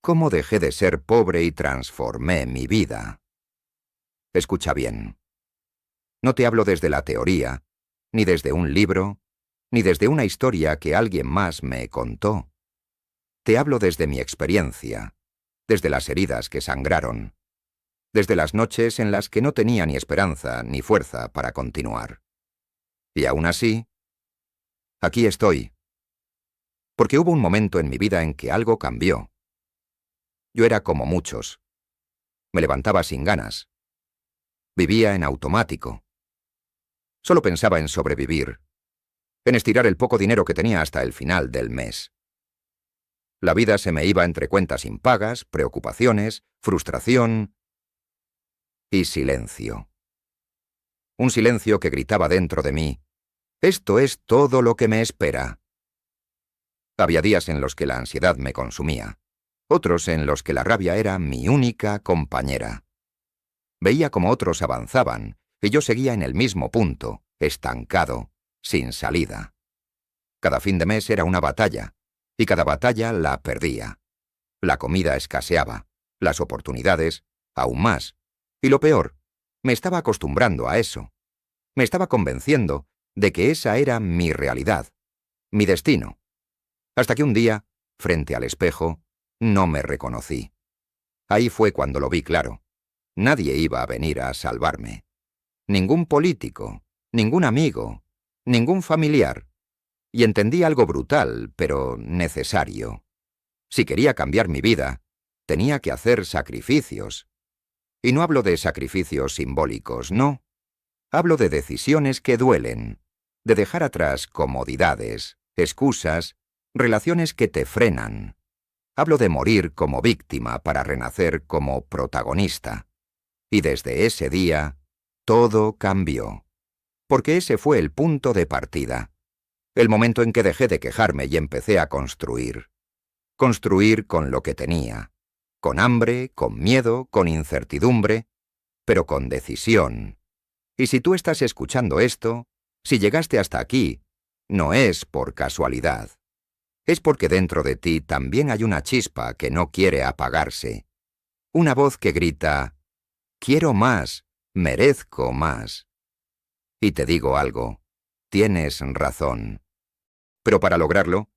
cómo dejé de ser pobre y transformé mi vida. Escucha bien. No te hablo desde la teoría, ni desde un libro, ni desde una historia que alguien más me contó. Te hablo desde mi experiencia, desde las heridas que sangraron, desde las noches en las que no tenía ni esperanza ni fuerza para continuar. Y aún así, aquí estoy. Porque hubo un momento en mi vida en que algo cambió. Yo era como muchos. Me levantaba sin ganas. Vivía en automático. Solo pensaba en sobrevivir, en estirar el poco dinero que tenía hasta el final del mes. La vida se me iba entre cuentas impagas, preocupaciones, frustración y silencio. Un silencio que gritaba dentro de mí: «Esto es todo lo que me espera». Había días en los que la ansiedad me consumía, otros en los que la rabia era mi única compañera. Veía cómo otros avanzaban y yo seguía en el mismo punto, estancado, sin salida. Cada fin de mes era una batalla, y cada batalla la perdía. La comida escaseaba, las oportunidades, aún más. Y lo peor, me estaba acostumbrando a eso. Me estaba convenciendo de que esa era mi realidad, mi destino. Hasta que un día, frente al espejo, no me reconocí. Ahí fue cuando lo vi claro. Nadie iba a venir a salvarme. Ningún político, ningún amigo, ningún familiar. Y entendí algo brutal, pero necesario. Si quería cambiar mi vida, tenía que hacer sacrificios. Y no hablo de sacrificios simbólicos, no. Hablo de decisiones que duelen, de dejar atrás comodidades, excusas, relaciones que te frenan. Hablo de morir como víctima para renacer como protagonista. Y desde ese día, todo cambió. Porque ese fue el punto de partida. El momento en que dejé de quejarme y empecé a construir. Construir con lo que tenía. Con hambre, con miedo, con incertidumbre, pero con decisión. Y si tú estás escuchando esto, si llegaste hasta aquí, no es por casualidad. Es porque dentro de ti también hay una chispa que no quiere apagarse. Una voz que grita: «Quiero más, merezco más». Y te digo algo, tienes razón. Pero para lograrlo,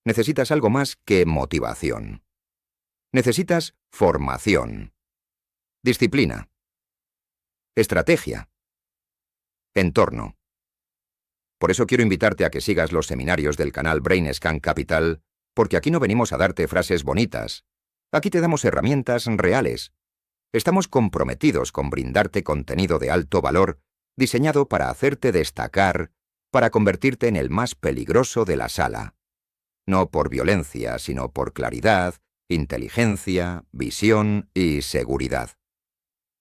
necesitas algo más que motivación. Necesitas formación, disciplina, estrategia, entorno. Por eso quiero invitarte a que sigas los seminarios del canal Brain Scan Capital, porque aquí no venimos a darte frases bonitas. Aquí te damos herramientas reales. Estamos comprometidos con brindarte contenido de alto valor, diseñado para hacerte destacar, para convertirte en el más peligroso de la sala. No por violencia, sino por claridad, inteligencia, visión y seguridad.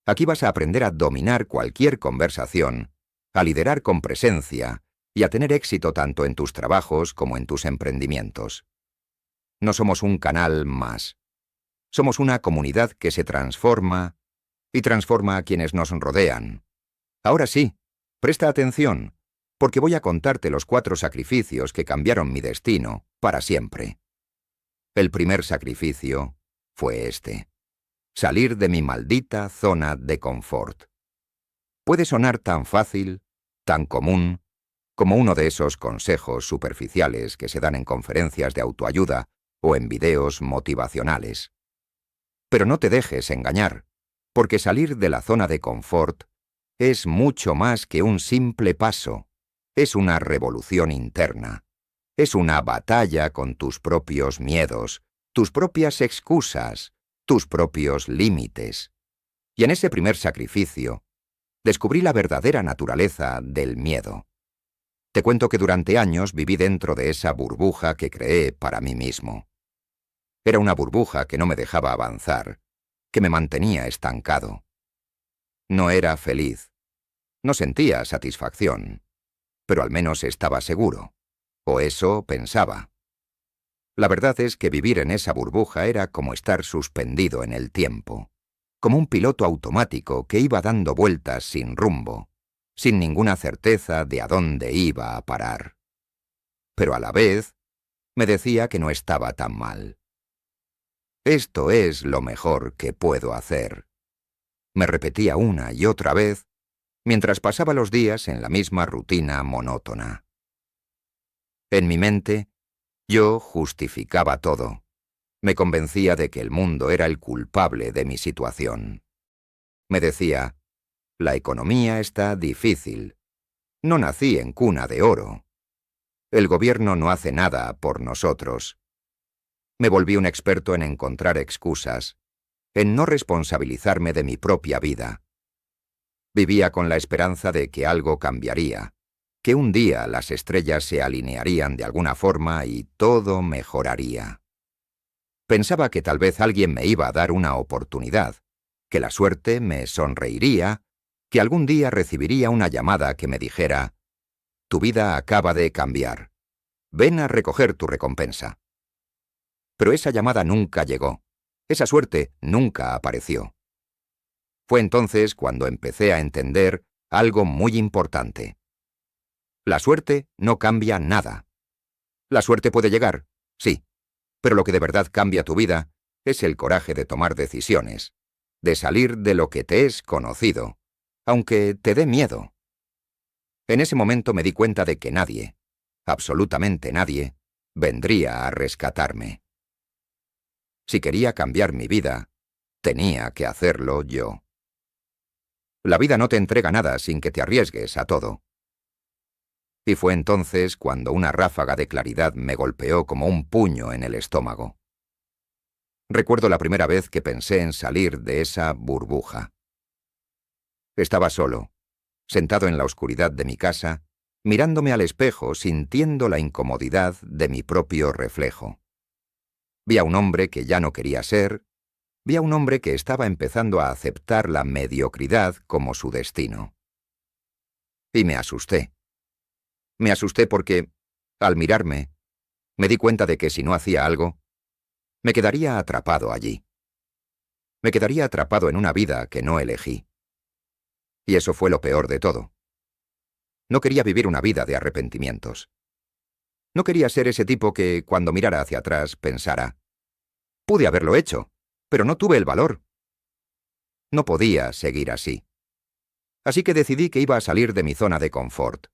Aquí vas a aprender a dominar cualquier conversación, a liderar con presencia y a tener éxito tanto en tus trabajos como en tus emprendimientos. No somos un canal más. Somos una comunidad que se transforma y transforma a quienes nos rodean. Ahora sí, presta atención, porque voy a contarte los 4 sacrificios que cambiaron mi destino para siempre. El primer sacrificio fue este: salir de mi maldita zona de confort. Puede sonar tan fácil, tan común, como uno de esos consejos superficiales que se dan en conferencias de autoayuda o en videos motivacionales. Pero no te dejes engañar, porque salir de la zona de confort es mucho más que un simple paso. Es una revolución interna. Es una batalla con tus propios miedos, tus propias excusas, tus propios límites. Y en ese primer sacrificio, descubrí la verdadera naturaleza del miedo. Te cuento que durante años viví dentro de esa burbuja que creé para mí mismo. Era una burbuja que no me dejaba avanzar, que me mantenía estancado. No era feliz. No sentía satisfacción, pero al menos estaba seguro. O eso pensaba. La verdad es que vivir en esa burbuja era como estar suspendido en el tiempo, como un piloto automático que iba dando vueltas sin rumbo, sin ninguna certeza de a dónde iba a parar. Pero a la vez, me decía que no estaba tan mal. Esto es lo mejor que puedo hacer. Me repetía una y otra vez, mientras pasaba los días en la misma rutina monótona. En mi mente, yo justificaba todo. Me convencía de que el mundo era el culpable de mi situación. Me decía, la economía está difícil. No nací en cuna de oro. El gobierno no hace nada por nosotros. Me volví un experto en encontrar excusas, en no responsabilizarme de mi propia vida. Vivía con la esperanza de que algo cambiaría, que un día las estrellas se alinearían de alguna forma y todo mejoraría. Pensaba que tal vez alguien me iba a dar una oportunidad, que la suerte me sonreiría, que algún día recibiría una llamada que me dijera: «Tu vida acaba de cambiar. Ven a recoger tu recompensa». Pero esa llamada nunca llegó. Esa suerte nunca apareció. Fue entonces cuando empecé a entender algo muy importante. La suerte no cambia nada. La suerte puede llegar, sí, pero lo que de verdad cambia tu vida es el coraje de tomar decisiones, de salir de lo que te es conocido, aunque te dé miedo. En ese momento me di cuenta de que nadie, absolutamente nadie, vendría a rescatarme. Si quería cambiar mi vida, tenía que hacerlo yo. La vida no te entrega nada sin que te arriesgues a todo. Y fue entonces cuando una ráfaga de claridad me golpeó como un puño en el estómago. Recuerdo la primera vez que pensé en salir de esa burbuja. Estaba solo, sentado en la oscuridad de mi casa, mirándome al espejo, sintiendo la incomodidad de mi propio reflejo. Vi a un hombre que ya no quería ser, vi a un hombre que estaba empezando a aceptar la mediocridad como su destino. Y me asusté. Me asusté porque, al mirarme, me di cuenta de que si no hacía algo, me quedaría atrapado allí. Me quedaría atrapado en una vida que no elegí. Y eso fue lo peor de todo. No quería vivir una vida de arrepentimientos. No quería ser ese tipo que, cuando mirara hacia atrás, pensara: «Pude haberlo hecho, pero no tuve el valor». No podía seguir así. Así que decidí que iba a salir de mi zona de confort.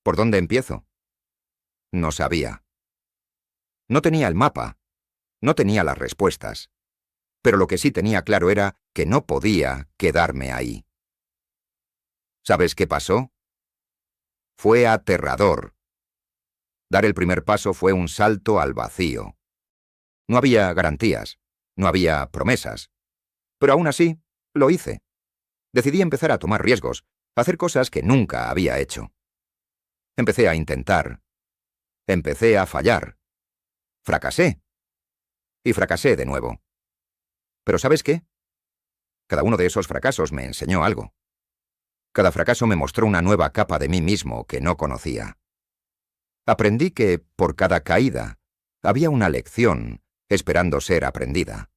¿Por dónde empiezo? No sabía. No tenía el mapa. No tenía las respuestas. Pero lo que sí tenía claro era que no podía quedarme ahí. ¿Sabes qué pasó? Fue aterrador. Dar el primer paso fue un salto al vacío. No había garantías, no había promesas. Pero aún así, lo hice. Decidí empezar a tomar riesgos, a hacer cosas que nunca había hecho. Empecé a intentar. Empecé a fallar. Fracasé. Y fracasé de nuevo. Pero ¿sabes qué? Cada uno de esos fracasos me enseñó algo. Cada fracaso me mostró una nueva capa de mí mismo que no conocía. Aprendí que, por cada caída, había una lección esperando ser aprendida.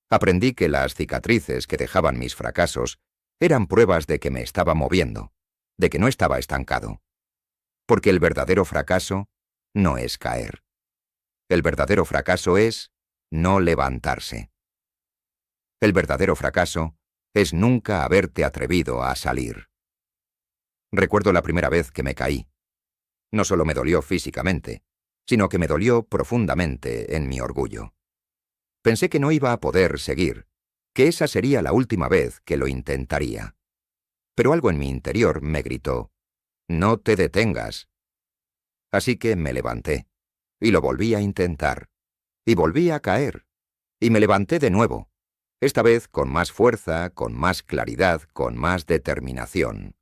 Aprendí que las cicatrices que dejaban mis fracasos eran pruebas de que me estaba moviendo, de que no estaba estancado. Porque el verdadero fracaso no es caer. El verdadero fracaso es no levantarse. El verdadero fracaso es nunca haberte atrevido a salir. Recuerdo la primera vez que me caí. No solo me dolió físicamente, sino que me dolió profundamente en mi orgullo. Pensé que no iba a poder seguir, que esa sería la última vez que lo intentaría. Pero algo en mi interior me gritó: «No te detengas». Así que me levanté, y lo volví a intentar, y volví a caer, y me levanté de nuevo, esta vez con más fuerza, con más claridad, con más determinación.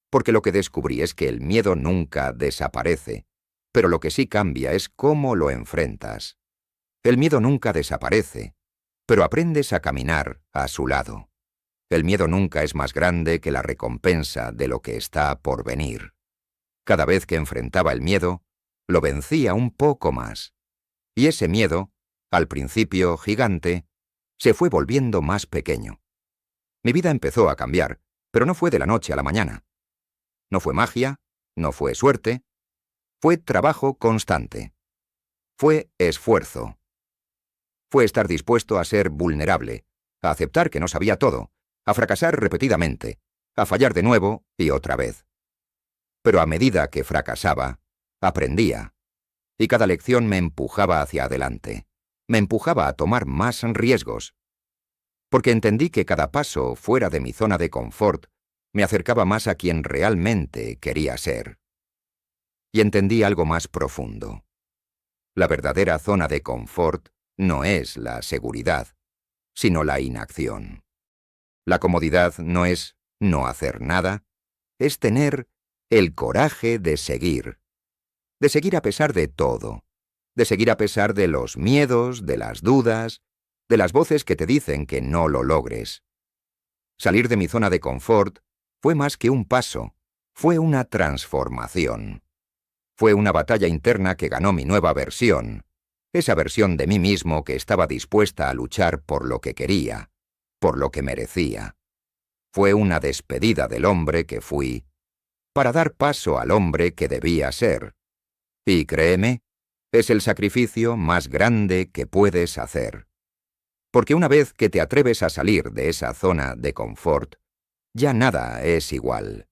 Porque lo que descubrí es que el miedo nunca desaparece, pero lo que sí cambia es cómo lo enfrentas. El miedo nunca desaparece, pero aprendes a caminar a su lado. El miedo nunca es más grande que la recompensa de lo que está por venir. Cada vez que enfrentaba el miedo, lo vencía un poco más. Y ese miedo, al principio gigante, se fue volviendo más pequeño. Mi vida empezó a cambiar, pero no fue de la noche a la mañana. No fue magia, no fue suerte, fue trabajo constante. Fue esfuerzo. Fue estar dispuesto a ser vulnerable, a aceptar que no sabía todo, a fracasar repetidamente, a fallar de nuevo y otra vez. Pero a medida que fracasaba, aprendía, y cada lección me empujaba hacia adelante, me empujaba a tomar más riesgos, porque entendí que cada paso fuera de mi zona de confort me acercaba más a quien realmente quería ser. Y entendí algo más profundo. La verdadera zona de confort no es la seguridad, sino la inacción. La comodidad no es no hacer nada, es tener el coraje de seguir a pesar de todo, de seguir a pesar de los miedos, de las dudas, de las voces que te dicen que no lo logres. Salir de mi zona de confort fue más que un paso, fue una transformación. Fue una batalla interna que ganó mi nueva versión, esa versión de mí mismo que estaba dispuesta a luchar por lo que quería, por lo que merecía. Fue una despedida del hombre que fui, para dar paso al hombre que debía ser. Y créeme, es el sacrificio más grande que puedes hacer. Porque una vez que te atreves a salir de esa zona de confort, ya nada es igual.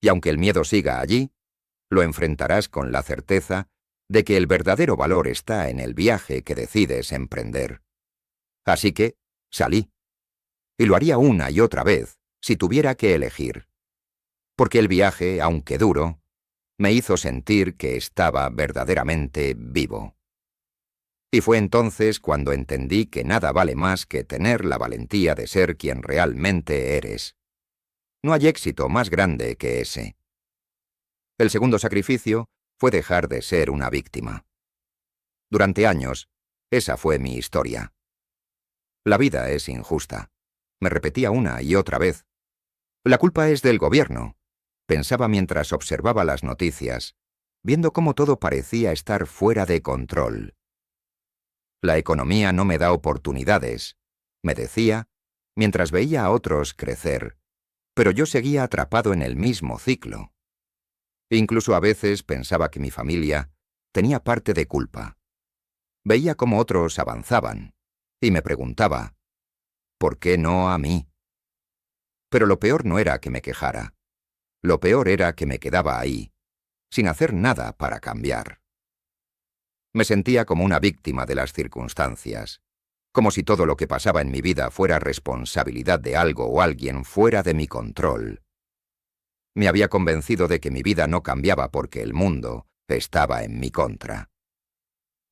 Y aunque el miedo siga allí, lo enfrentarás con la certeza de que el verdadero valor está en el viaje que decides emprender. Así que, salí. Y lo haría una y otra vez, si tuviera que elegir. Porque el viaje, aunque duro, me hizo sentir que estaba verdaderamente vivo. Y fue entonces cuando entendí que nada vale más que tener la valentía de ser quien realmente eres. No hay éxito más grande que ese. El segundo sacrificio fue dejar de ser una víctima. Durante años, esa fue mi historia. La vida es injusta. Me repetía una y otra vez. La culpa es del gobierno, pensaba mientras observaba las noticias, viendo cómo todo parecía estar fuera de control. La economía no me da oportunidades, me decía, mientras veía a otros crecer, pero yo seguía atrapado en el mismo ciclo. Incluso a veces pensaba que mi familia tenía parte de culpa. Veía cómo otros avanzaban, y me preguntaba, ¿por qué no a mí? Pero lo peor no era que me quejara. Lo peor era que me quedaba ahí, sin hacer nada para cambiar. Me sentía como una víctima de las circunstancias, como si todo lo que pasaba en mi vida fuera responsabilidad de algo o alguien fuera de mi control. Me había convencido de que mi vida no cambiaba porque el mundo estaba en mi contra.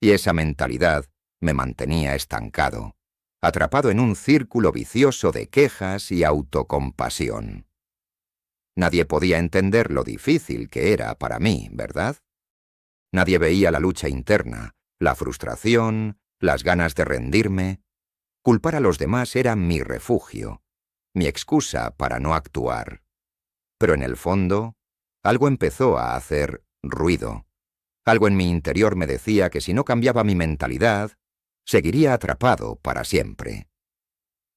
Y esa mentalidad me mantenía estancado, atrapado en un círculo vicioso de quejas y autocompasión. Nadie podía entender lo difícil que era para mí, ¿verdad? Nadie veía la lucha interna, la frustración, las ganas de rendirme. Culpar a los demás era mi refugio, mi excusa para no actuar. Pero en el fondo, algo empezó a hacer ruido. Algo en mi interior me decía que si no cambiaba mi mentalidad, seguiría atrapado para siempre.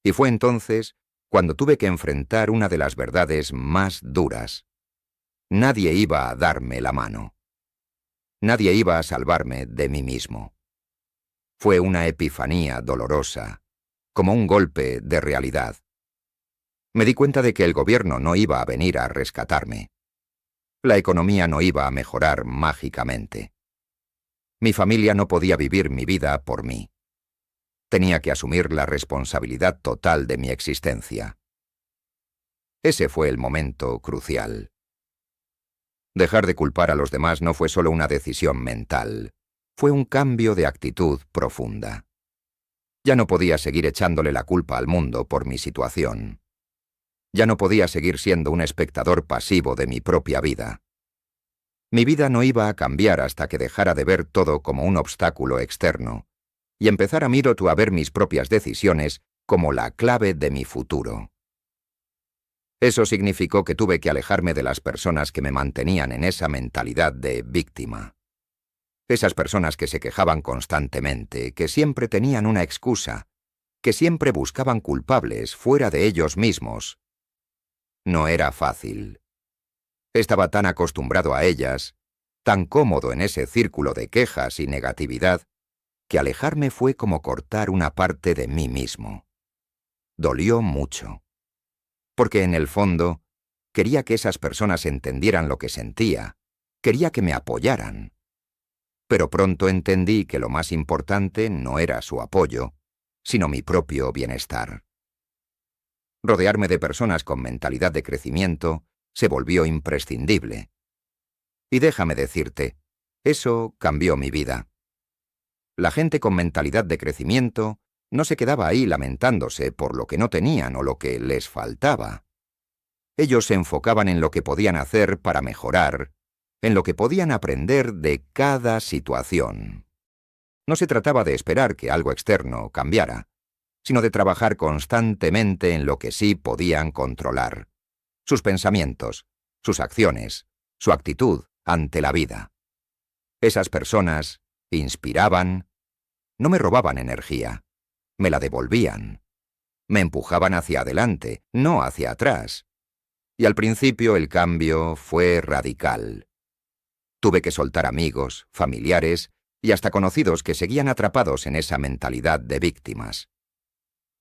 Y fue entonces cuando tuve que enfrentar una de las verdades más duras. Nadie iba a darme la mano. Nadie iba a salvarme de mí mismo. Fue una epifanía dolorosa, como un golpe de realidad. Me di cuenta de que el gobierno no iba a venir a rescatarme. La economía no iba a mejorar mágicamente. Mi familia no podía vivir mi vida por mí. Tenía que asumir la responsabilidad total de mi existencia. Ese fue el momento crucial. Dejar de culpar a los demás no fue solo una decisión mental, fue un cambio de actitud profunda. Ya no podía seguir echándole la culpa al mundo por mi situación. Ya no podía seguir siendo un espectador pasivo de mi propia vida. Mi vida no iba a cambiar hasta que dejara de ver todo como un obstáculo externo y empezara a ver mis propias decisiones como la clave de mi futuro. Eso significó que tuve que alejarme de las personas que me mantenían en esa mentalidad de víctima. Esas personas que se quejaban constantemente, que siempre tenían una excusa, que siempre buscaban culpables fuera de ellos mismos. No era fácil. Estaba tan acostumbrado a ellas, tan cómodo en ese círculo de quejas y negatividad, que alejarme fue como cortar una parte de mí mismo. Dolió mucho. Porque en el fondo, quería que esas personas entendieran lo que sentía, quería que me apoyaran. Pero pronto entendí que lo más importante no era su apoyo, sino mi propio bienestar. Rodearme de personas con mentalidad de crecimiento se volvió imprescindible. Y déjame decirte, eso cambió mi vida. La gente con mentalidad de crecimiento no se quedaba ahí lamentándose por lo que no tenían o lo que les faltaba. Ellos se enfocaban en lo que podían hacer para mejorar, en lo que podían aprender de cada situación. No se trataba de esperar que algo externo cambiara, sino de trabajar constantemente en lo que sí podían controlar: sus pensamientos, sus acciones, su actitud ante la vida. Esas personas inspiraban, no me robaban energía, me la devolvían. Me empujaban hacia adelante, no hacia atrás. Y al principio el cambio fue radical. Tuve que soltar amigos, familiares y hasta conocidos que seguían atrapados en esa mentalidad de víctimas.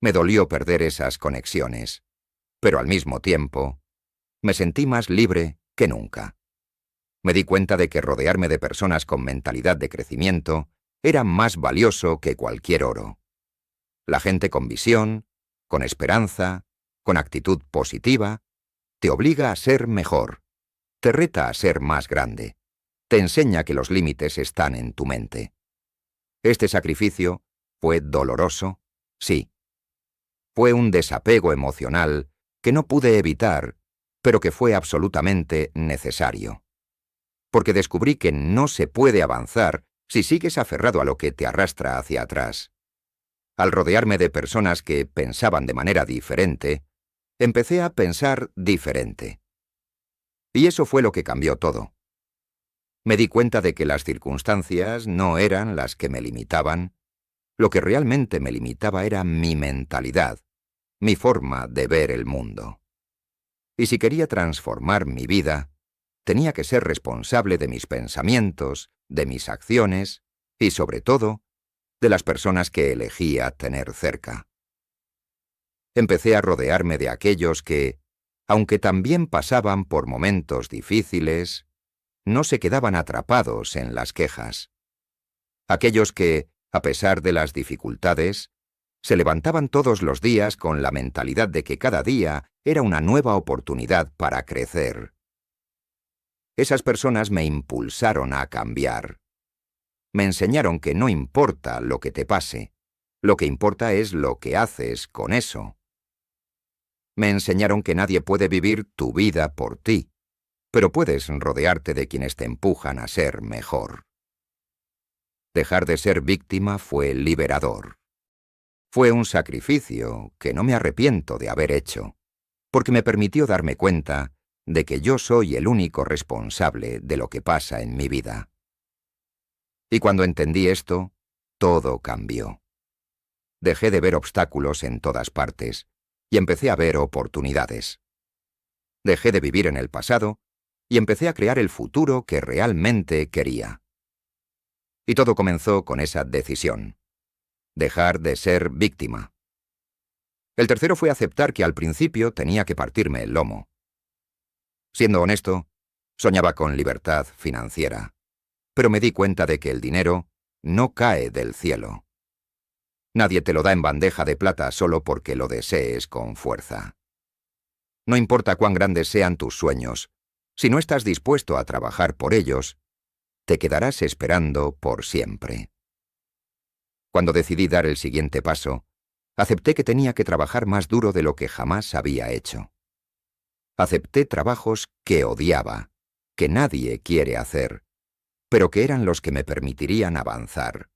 Me dolió perder esas conexiones, pero al mismo tiempo, me sentí más libre que nunca. Me di cuenta de que rodearme de personas con mentalidad de crecimiento era más valioso que cualquier oro. La gente con visión, con esperanza, con actitud positiva, te obliga a ser mejor, te reta a ser más grande, te enseña que los límites están en tu mente. Este sacrificio fue doloroso, sí. Fue un desapego emocional que no pude evitar, pero que fue absolutamente necesario. Porque descubrí que no se puede avanzar si sigues aferrado a lo que te arrastra hacia atrás. Al rodearme de personas que pensaban de manera diferente, empecé a pensar diferente. Y eso fue lo que cambió todo. Me di cuenta de que las circunstancias no eran las que me limitaban. Lo que realmente me limitaba era mi mentalidad, mi forma de ver el mundo. Y si quería transformar mi vida, tenía que ser responsable de mis pensamientos, de mis acciones y, sobre todo, de las personas que elegía tener cerca. Empecé a rodearme de aquellos que, aunque también pasaban por momentos difíciles, no se quedaban atrapados en las quejas. Aquellos que, a pesar de las dificultades, se levantaban todos los días con la mentalidad de que cada día era una nueva oportunidad para crecer. Esas personas me impulsaron a cambiar. Me enseñaron que no importa lo que te pase, lo que importa es lo que haces con eso. Me enseñaron que nadie puede vivir tu vida por ti, pero puedes rodearte de quienes te empujan a ser mejor. Dejar de ser víctima fue liberador. Fue un sacrificio que no me arrepiento de haber hecho, porque me permitió darme cuenta de que yo soy el único responsable de lo que pasa en mi vida. Y cuando entendí esto, todo cambió. Dejé de ver obstáculos en todas partes y empecé a ver oportunidades. Dejé de vivir en el pasado y empecé a crear el futuro que realmente quería. Y todo comenzó con esa decisión: dejar de ser víctima. El tercero fue aceptar que al principio tenía que partirme el lomo. Siendo honesto, soñaba con libertad financiera, pero me di cuenta de que el dinero no cae del cielo. Nadie te lo da en bandeja de plata solo porque lo desees con fuerza. No importa cuán grandes sean tus sueños, si no estás dispuesto a trabajar por ellos, te quedarás esperando por siempre. Cuando decidí dar el siguiente paso, acepté que tenía que trabajar más duro de lo que jamás había hecho. Acepté trabajos que odiaba, que nadie quiere hacer, pero que eran los que me permitirían avanzar.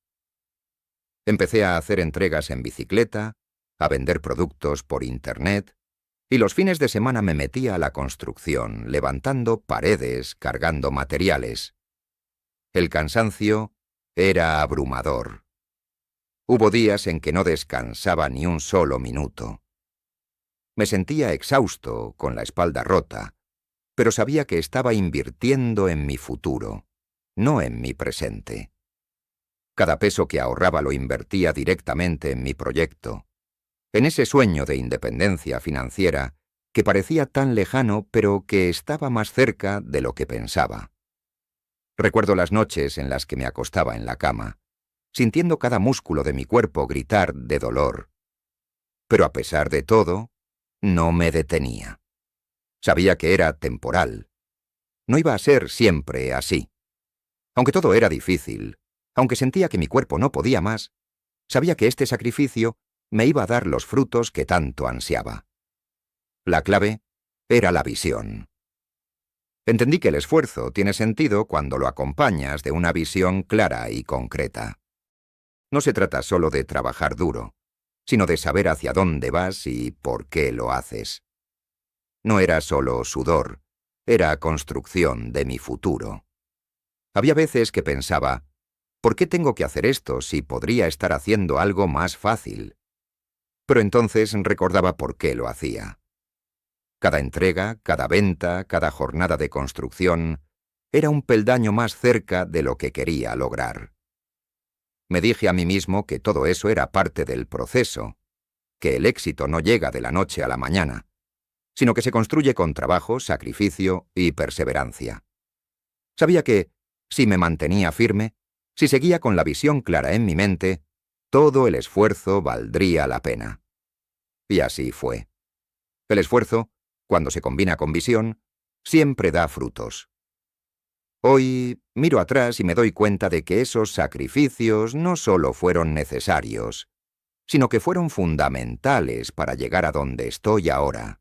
Empecé a hacer entregas en bicicleta, a vender productos por Internet, y los fines de semana me metía a la construcción, levantando paredes, cargando materiales. El cansancio era abrumador. Hubo días en que no descansaba ni un solo minuto. Me sentía exhausto, con la espalda rota, pero sabía que estaba invirtiendo en mi futuro, no en mi presente. Cada peso que ahorraba lo invertía directamente en mi proyecto, en ese sueño de independencia financiera que parecía tan lejano pero que estaba más cerca de lo que pensaba. Recuerdo las noches en las que me acostaba en la cama, sintiendo cada músculo de mi cuerpo gritar de dolor. Pero a pesar de todo, no me detenía. Sabía que era temporal. No iba a ser siempre así. Aunque todo era difícil, aunque sentía que mi cuerpo no podía más, sabía que este sacrificio me iba a dar los frutos que tanto ansiaba. La clave era la visión. Entendí que el esfuerzo tiene sentido cuando lo acompañas de una visión clara y concreta. No se trata solo de trabajar duro, sino de saber hacia dónde vas y por qué lo haces. No era solo sudor, era construcción de mi futuro. Había veces que pensaba, ¿por qué tengo que hacer esto si podría estar haciendo algo más fácil? Pero entonces recordaba por qué lo hacía. Cada entrega, cada venta, cada jornada de construcción era un peldaño más cerca de lo que quería lograr. Me dije a mí mismo que todo eso era parte del proceso, que el éxito no llega de la noche a la mañana, sino que se construye con trabajo, sacrificio y perseverancia. Sabía que, si me mantenía firme, si seguía con la visión clara en mi mente, todo el esfuerzo valdría la pena. Y así fue. El esfuerzo, cuando se combina con visión, siempre da frutos. Hoy miro atrás y me doy cuenta de que esos sacrificios no solo fueron necesarios, sino que fueron fundamentales para llegar a donde estoy ahora.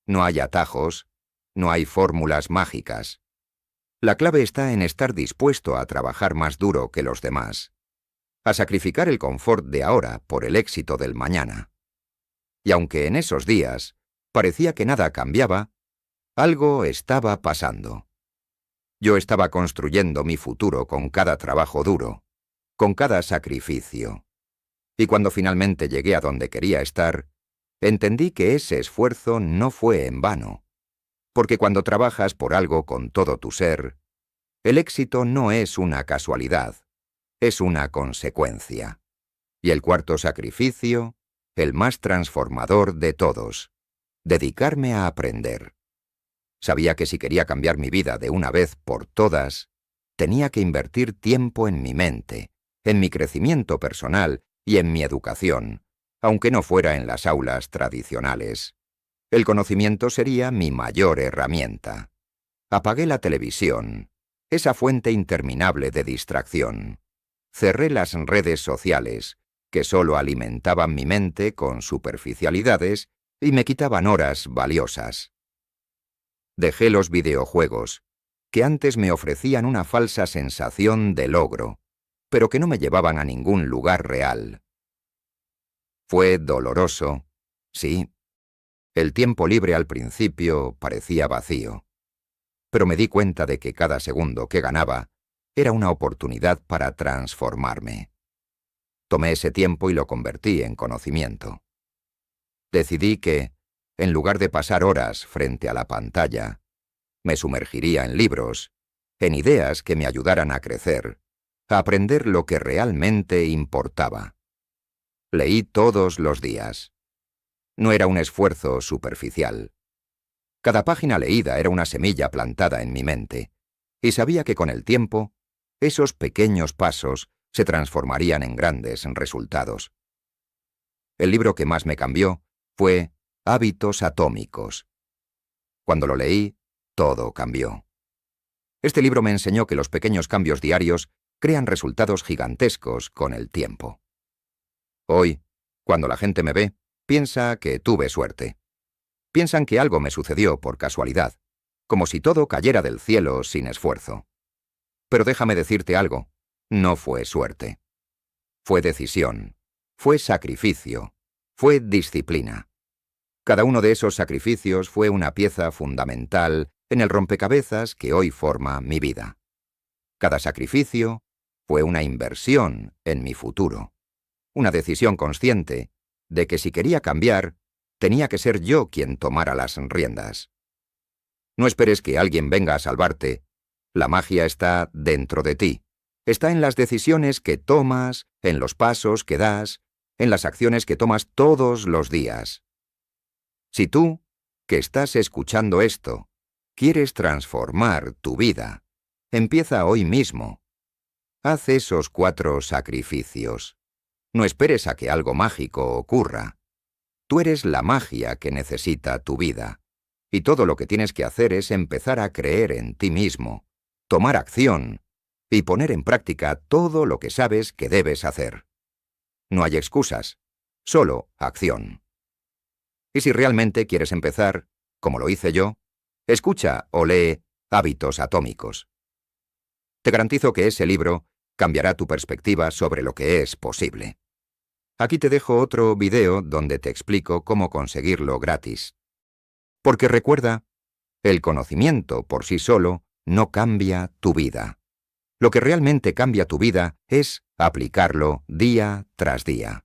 No hay atajos, no hay fórmulas mágicas. La clave está en estar dispuesto a trabajar más duro que los demás, a sacrificar el confort de ahora por el éxito del mañana. Y aunque en esos días parecía que nada cambiaba, algo estaba pasando. Yo estaba construyendo mi futuro con cada trabajo duro, con cada sacrificio. Y cuando finalmente llegué a donde quería estar, entendí que ese esfuerzo no fue en vano. Porque cuando trabajas por algo con todo tu ser, el éxito no es una casualidad, es una consecuencia. Y el cuarto sacrificio, el más transformador de todos, dedicarme a aprender. Sabía que si quería cambiar mi vida de una vez por todas, tenía que invertir tiempo en mi mente, en mi crecimiento personal y en mi educación, aunque no fuera en las aulas tradicionales. El conocimiento sería mi mayor herramienta. Apagué la televisión, esa fuente interminable de distracción. Cerré las redes sociales, que solo alimentaban mi mente con superficialidades y me quitaban horas valiosas. Dejé los videojuegos, que antes me ofrecían una falsa sensación de logro, pero que no me llevaban a ningún lugar real. Fue doloroso, sí. El tiempo libre al principio parecía vacío, pero me di cuenta de que cada segundo que ganaba era una oportunidad para transformarme. Tomé ese tiempo y lo convertí en conocimiento. Decidí que, en lugar de pasar horas frente a la pantalla, me sumergiría en libros, en ideas que me ayudaran a crecer, a aprender lo que realmente importaba. Leí todos los días. No era un esfuerzo superficial. Cada página leída era una semilla plantada en mi mente, y sabía que con el tiempo, esos pequeños pasos se transformarían en grandes resultados. El libro que más me cambió fue Hábitos Atómicos. Cuando lo leí, todo cambió. Este libro me enseñó que los pequeños cambios diarios crean resultados gigantescos con el tiempo. Hoy, cuando la gente me ve, piensa que tuve suerte. Piensan que algo me sucedió por casualidad, como si todo cayera del cielo sin esfuerzo. Pero déjame decirte algo, no fue suerte. Fue decisión, fue sacrificio, fue disciplina. Cada uno de esos sacrificios fue una pieza fundamental en el rompecabezas que hoy forma mi vida. Cada sacrificio fue una inversión en mi futuro, una decisión consciente de que si quería cambiar, tenía que ser yo quien tomara las riendas. No esperes que alguien venga a salvarte, la magia está dentro de ti, Está en las decisiones que tomas, en los pasos que das, en las acciones que tomas todos los días. Si tú, que estás escuchando esto, quieres transformar tu vida, empieza hoy mismo. Haz esos 4 sacrificios. No esperes a que algo mágico ocurra. Tú eres la magia que necesita tu vida. Y todo lo que tienes que hacer es empezar a creer en ti mismo, tomar acción y poner en práctica todo lo que sabes que debes hacer. No hay excusas, solo acción. Y si realmente quieres empezar, como lo hice yo, escucha o lee Hábitos Atómicos. Te garantizo que ese libro cambiará tu perspectiva sobre lo que es posible. Aquí te dejo otro video donde te explico cómo conseguirlo gratis. Porque recuerda, el conocimiento por sí solo no cambia tu vida. Lo que realmente cambia tu vida es aplicarlo día tras día.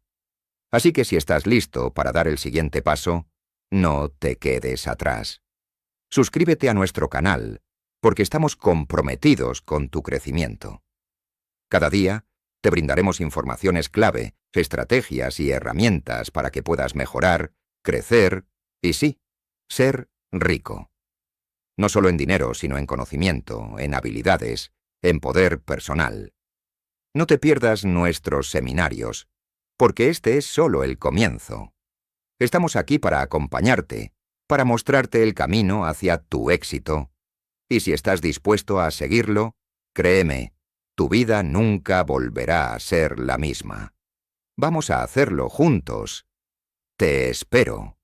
Así que si estás listo para dar el siguiente paso, no te quedes atrás. Suscríbete a nuestro canal, porque estamos comprometidos con tu crecimiento. Cada día te brindaremos informaciones clave, estrategias y herramientas para que puedas mejorar, crecer y sí, ser rico. No solo en dinero, sino en conocimiento, en habilidades, en poder personal. No te pierdas nuestros seminarios, porque este es solo el comienzo. Estamos aquí para acompañarte, para mostrarte el camino hacia tu éxito. Y si estás dispuesto a seguirlo, créeme, tu vida nunca volverá a ser la misma. Vamos a hacerlo juntos. Te espero.